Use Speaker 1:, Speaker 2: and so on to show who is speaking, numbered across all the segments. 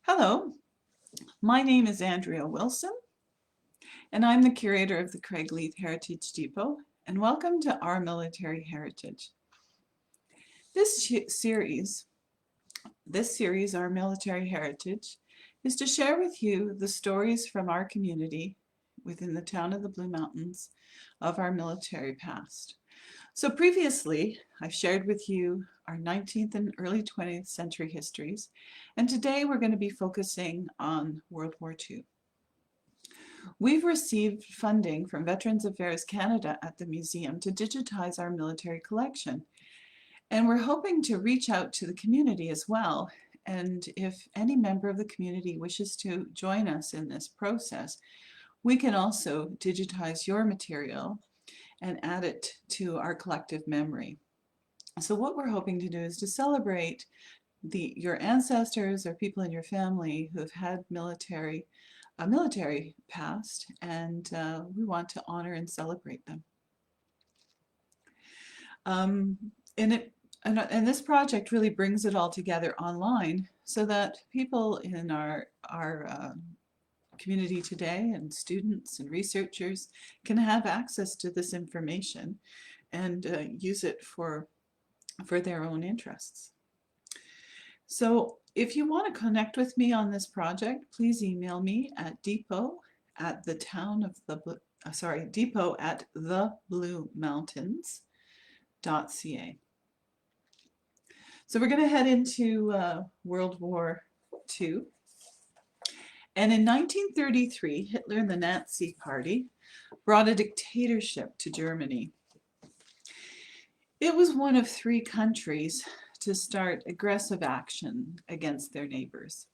Speaker 1: Hello, my name is Andrea Wilson, and I'm the curator of the Craigleith Heritage Depot, and welcome to Our Military Heritage. This series, Our Military Heritage, is to share with you the stories from our community within the town of the Blue Mountains of our military past. So previously, I've shared with you our 19th and early 20th century histories, and today we're going to be focusing on World War II. We've received funding from Veterans Affairs Canada at the museum to digitize our military collection, and we're hoping to reach out to the community as well. And if any member of the community wishes to join us in this process, we can also digitize your material and add it to our collective memory. So what we're hoping to do is to celebrate your ancestors or people in your family who have had a military past, and we want to honor and celebrate them. And this project really brings it all together online so that people in our community today and students and researchers can have access to this information and use it for their own interests. So if you want to connect with me on this project, please email me at depot@thebluemountains.ca. So we're going to head into World War II. And in 1933, Hitler and the Nazi Party brought a dictatorship to Germany. It was one of 3 countries to start aggressive action against their neighbors.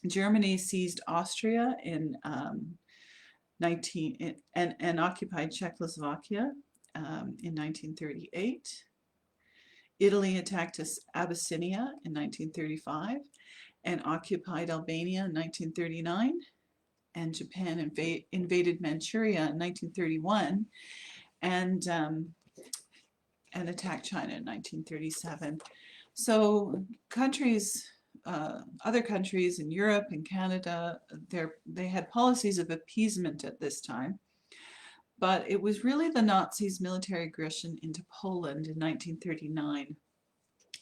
Speaker 1: Germany seized Austria and occupied Czechoslovakia in 1938. Italy attacked Abyssinia in 1935 and occupied Albania in 1939. And Japan invaded Manchuria in 1931 and attacked China in 1937. So other countries in Europe and Canada, they had policies of appeasement at this time. But it was really the Nazis' military aggression into Poland in 1939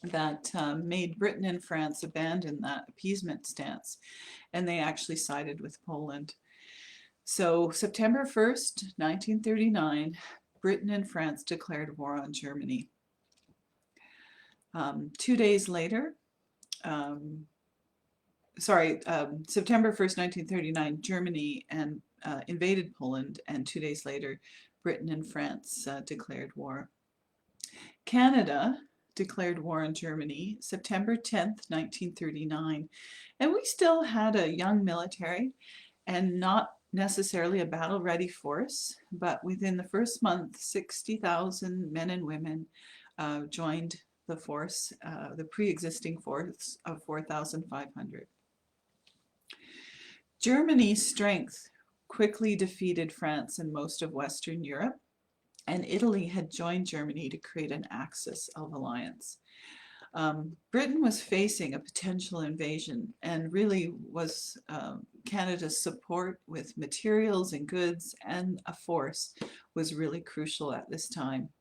Speaker 1: that made Britain and France abandon that appeasement stance, and they actually sided with Poland. So September 1st, 1939, Britain and France declared war on Germany. 2 days later, September 1st, 1939, Germany invaded Poland, and 2 days later, Britain and France declared war. Canada declared war on Germany September 10th, 1939, and we still had a young military and not necessarily a battle-ready force, but within the first month, 60,000 men and women joined the force, the pre-existing force of 4,500. Germany's strength quickly defeated France and most of Western Europe, and Italy had joined Germany to create an axis of alliance. Britain was facing a potential invasion and really was Canada's support with materials and goods and a force was really crucial at this time.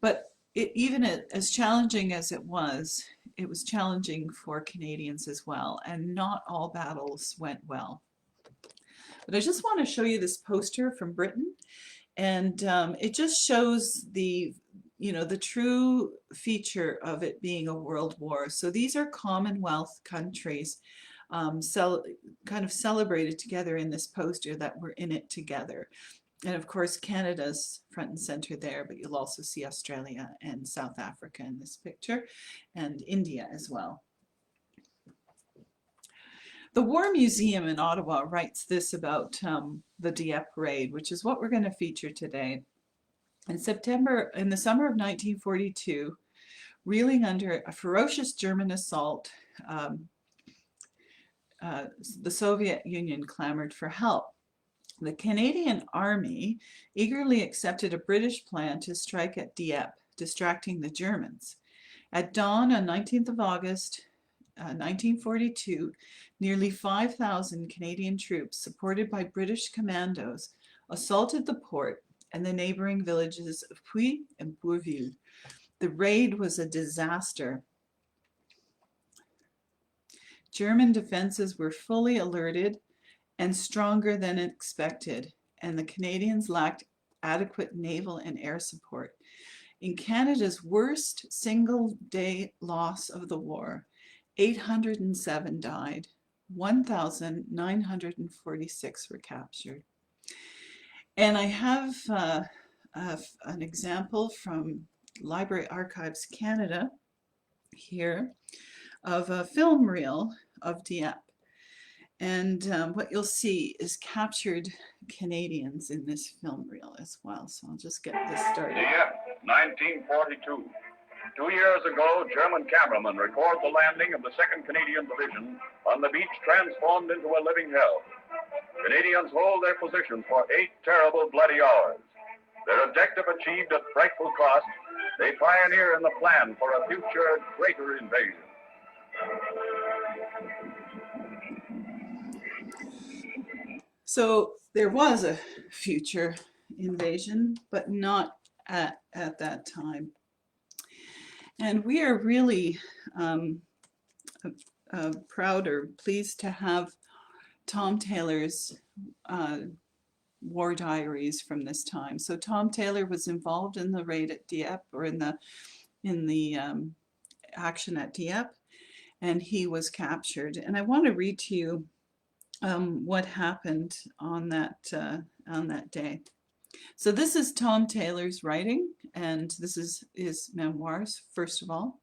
Speaker 1: But even as challenging as it was challenging for Canadians as well, and not all battles went well. But I just want to show you this poster from Britain, and it just shows the true feature of it being a world war. So these are Commonwealth countries kind of celebrated together in this poster, that we're in it together. And of course, Canada's front and center there, but you'll also see Australia and South Africa in this picture, and India as well. The War Museum in Ottawa writes this about the Dieppe Raid, which is what we're going to feature today. In the summer of 1942, reeling under a ferocious German assault, the Soviet Union clamored for help. The Canadian Army eagerly accepted a British plan to strike at Dieppe, distracting the Germans. At dawn on 19th of August, 1942, nearly 5,000 Canadian troops, supported by British commandos, assaulted the port and the neighboring villages of Puy and Bourville. The raid was a disaster. German defenses were fully alerted and stronger than expected, and the Canadians lacked adequate naval and air support. In Canada's worst single-day loss of the war, 807 died, 1,946 were captured. And I have an example from Library Archives Canada here of a film reel of Dieppe. And what you'll see is captured Canadians in this film reel as well. So I'll just get this started.
Speaker 2: Dieppe, 1942. 2 years ago, German cameramen record the landing of the 2nd Canadian Division on the beach transformed into a living hell. Canadians hold their positions for 8 terrible, bloody hours. Their objective achieved at frightful cost, they pioneer in the plan for a future greater invasion.
Speaker 1: So there was a future invasion, but not at that time. And we are really proud or pleased to have Tom Taylor's war diaries from this time. So Tom Taylor was involved in the raid at Dieppe, or in the action at Dieppe, and he was captured. And I want to read to you what happened on that day. So this is Tom Taylor's writing, and this is his memoirs, first of all.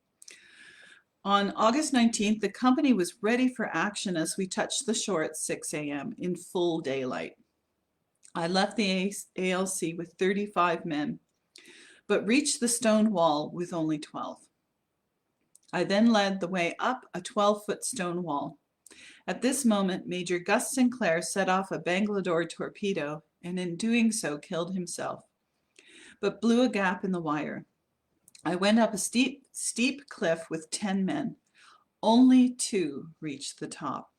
Speaker 1: On August 19th, the company was ready for action as we touched the shore at 6 a.m. in full daylight. I left the ALC with 35 men, but reached the stone wall with only 12. I then led the way up a 12-foot stone wall. At this moment, Major Gus Sinclair set off a Bangalore torpedo, and in doing so killed himself, but blew a gap in the wire. I went up a steep cliff with 10 men. Only 2 reached the top.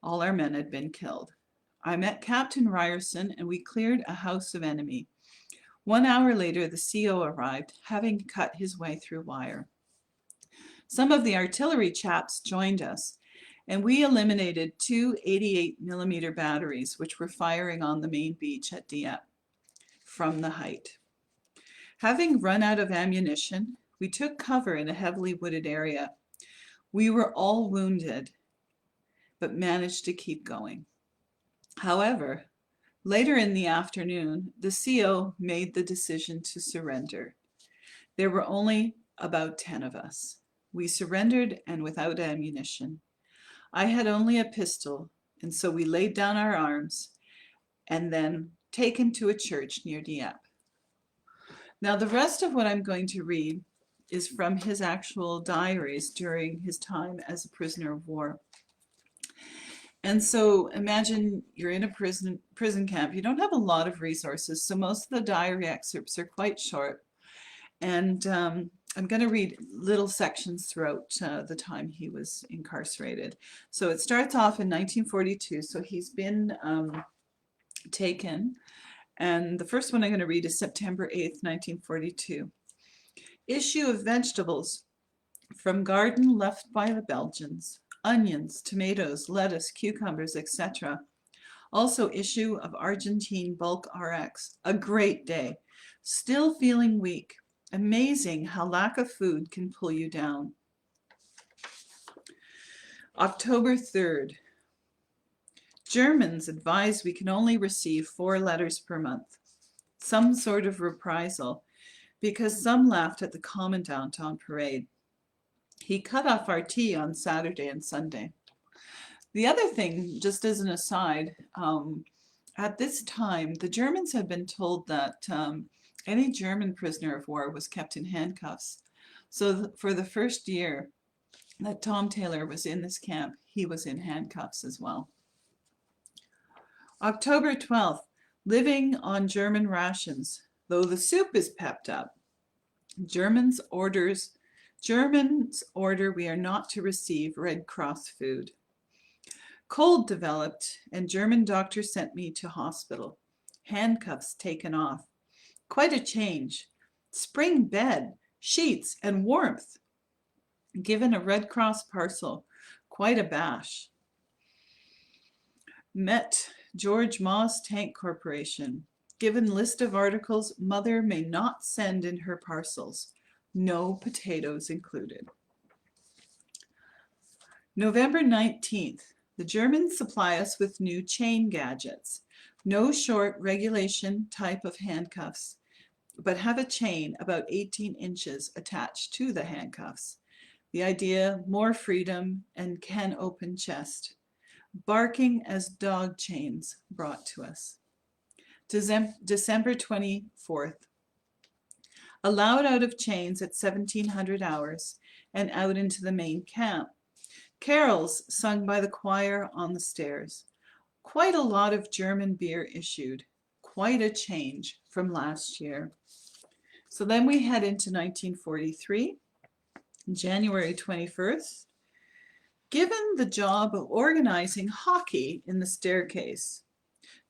Speaker 1: All our men had been killed. I met Captain Ryerson, and we cleared a house of enemy. 1 hour later, the CO arrived, having cut his way through wire. Some of the artillery chaps joined us, and we eliminated 2 88mm batteries which were firing on the main beach at Dieppe from the height. Having run out of ammunition, we took cover in a heavily wooded area. We were all wounded, but managed to keep going. However, later in the afternoon, the CO made the decision to surrender. There were only about 10 of us. We surrendered, and without ammunition. I had only a pistol, and so we laid down our arms and then taken to a church near Dieppe. Now, the rest of what I'm going to read is from his actual diaries during his time as a prisoner of war. And so imagine you're in a prison camp. You don't have a lot of resources, so most of the diary excerpts are quite short. And I'm going to read little sections throughout the time he was incarcerated. So it starts off in 1942, so he's been taken. And the first one I'm going to read is September 8th, 1942. Issue of vegetables from garden left by the Belgians. Onions, tomatoes, lettuce, cucumbers, etc. Also issue of Argentine bulk RX. A great day. Still feeling weak. Amazing how lack of food can pull you down. October 3rd. Germans advise we can only receive 4 letters per month. Some sort of reprisal, because some laughed at the commandant on parade. He cut off our tea on Saturday and Sunday. The other thing, just as an aside, at this time, the Germans had been told that any German prisoner of war was kept in handcuffs. So for the first year that Tom Taylor was in this camp, he was in handcuffs as well. October 12th, living on German rations, though the soup is pepped up. Germans orders Germans order we are not to receive Red Cross food. Cold developed, and German doctor sent me to hospital. Handcuffs taken off. Quite a change. Spring bed, sheets, and warmth. Given a Red Cross parcel. Quite a bash. Met George Moss Tank Corporation. Given list of articles mother may not send in her parcels. No potatoes included. November 19th. The Germans supply us with new chain gadgets. No short regulation type of handcuffs, but have a chain about 18 inches attached to the handcuffs. The idea, more freedom and can open chest. Barking as dog chains brought to us. December 24th. Allowed out of chains at 1700 hours and out into the main camp. Carols sung by the choir on the stairs. Quite a lot of German beer issued. Quite a change from last year. So then we head into 1943, January 21st. Given the job of organizing hockey in the staircase.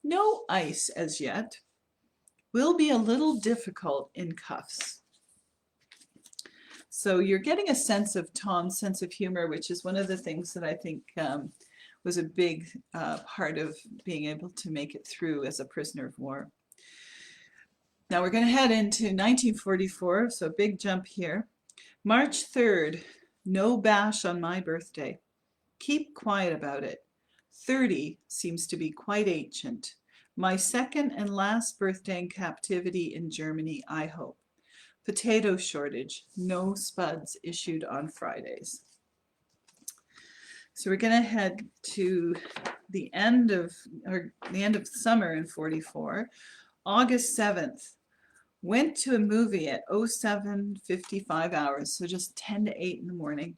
Speaker 1: No ice as yet. Will be a little difficult in cuffs. So you're getting a sense of Tom's sense of humor, which is one of the things that I think was a big part of being able to make it through as a prisoner of war. Now we're going to head into 1944, so big jump here. March 3rd, no bash on my birthday. Keep quiet about it. 30 seems to be quite ancient. My second and last birthday in captivity in Germany, I hope. Potato shortage, no spuds issued on Fridays. So we're going to head to the end of summer in 44. August 7th, went to a movie at 07:55 hours, so just 10 to 8 in the morning.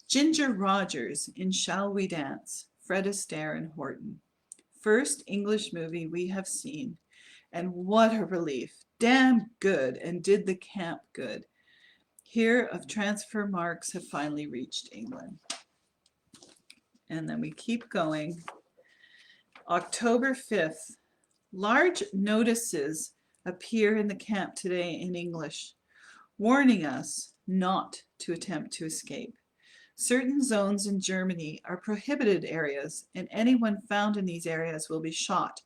Speaker 1: Ginger Rogers in Shall We Dance, Fred Astaire and Horton. First English movie we have seen, and what a relief. Damn good, and did the camp good. Here of transfer marks have finally reached England. And then we keep going. October 5th, large notices appear in the camp today in English, warning us not to attempt to escape. Certain zones in Germany are prohibited areas, and anyone found in these areas will be shot,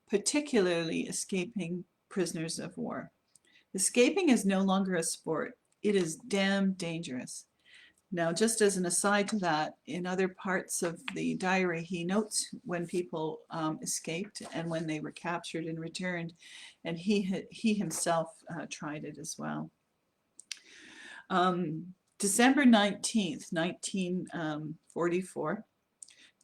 Speaker 1: particularly escaping prisoners of war. Escaping is no longer a sport. It is damn dangerous. Now, just as an aside to that, in other parts of the diary, he notes when people escaped and when they were captured and returned, and he himself tried it as well. December 19th, 1944,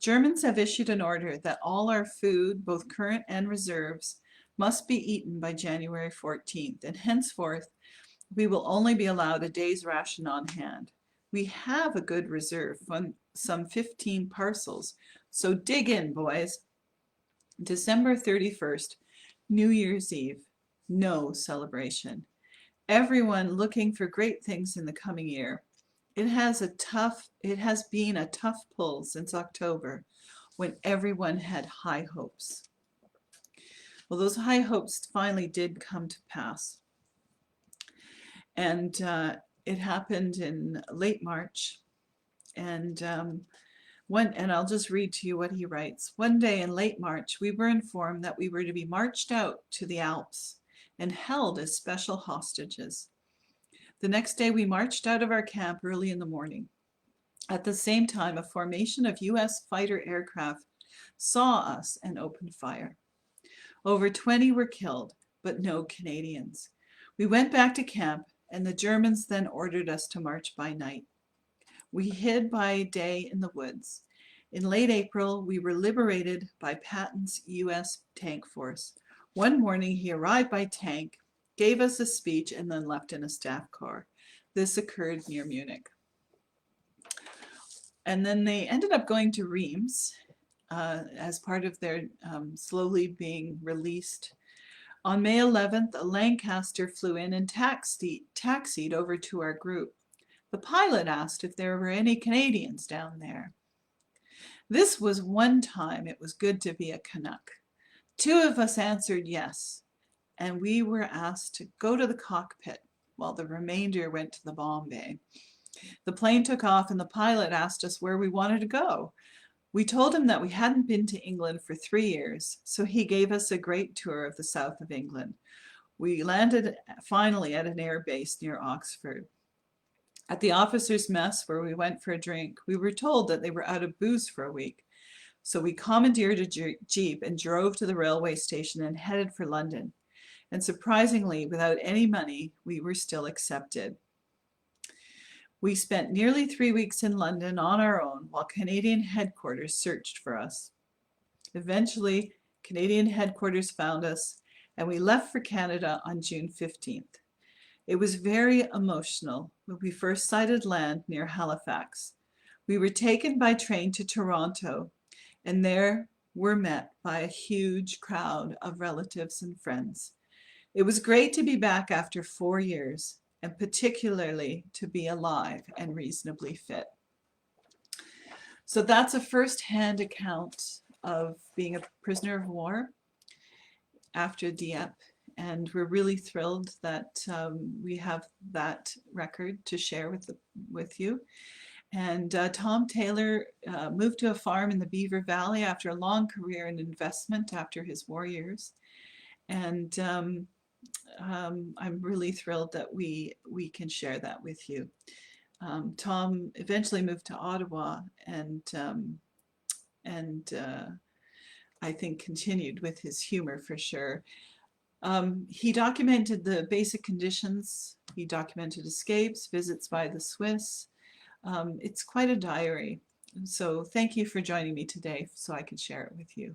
Speaker 1: Germans have issued an order that all our food, both current and reserves, must be eaten by January 14th, and henceforth we will only be allowed a day's ration on hand. We have a good reserve, some 15 parcels, so dig in, boys. December 31st, New Year's Eve, no celebration. Everyone looking for great things in the coming year. It has been a tough pull since October, when everyone had high hopes. Well, those high hopes finally did come to pass. And it happened in late March. And I'll just read to you what he writes. One day in late March, we were informed that we were to be marched out to the Alps and held as special hostages. The next day, we marched out of our camp early in the morning. At the same time, a formation of U.S. fighter aircraft saw us and opened fire. Over 20 were killed, but no Canadians. We went back to camp, and the Germans then ordered us to march by night. We hid by day in the woods. In late April, we were liberated by Patton's U.S. tank force. One morning, he arrived by tank, gave us a speech, and then left in a staff car. This occurred near Munich. And then they ended up going to Reims as part of their slowly being released. On May 11th, a Lancaster flew in and taxied over to our group. The pilot asked if there were any Canadians down there. This was one time it was good to be a Canuck. 2 of us answered yes, and we were asked to go to the cockpit while the remainder went to the bomb bay. The plane took off and the pilot asked us where we wanted to go. We told him that we hadn't been to England for 3 years, so he gave us a great tour of the south of England. We landed finally at an air base near Oxford. At the officers' mess where we went for a drink, we were told that they were out of booze for a week. So we commandeered a jeep and drove to the railway station and headed for London. And surprisingly, without any money, we were still accepted. We spent nearly 3 weeks in London on our own while Canadian headquarters searched for us. Eventually, Canadian headquarters found us, and we left for Canada on June 15th. It was very emotional when we first sighted land near Halifax. We were taken by train to Toronto, and there were met by a huge crowd of relatives and friends. It was great to be back after 4 years, and particularly to be alive and reasonably fit. So that's a first-hand account of being a prisoner of war after Dieppe, and we're really thrilled that we have that record to share with you. And Tom Taylor moved to a farm in the Beaver Valley after a long career in investment after his war years. And I'm really thrilled that we can share that with you. Tom eventually moved to Ottawa and I think continued with his humor for sure. He documented the basic conditions. He documented escapes, visits by the Swiss. It's quite a diary. So thank you for joining me today so I can share it with you.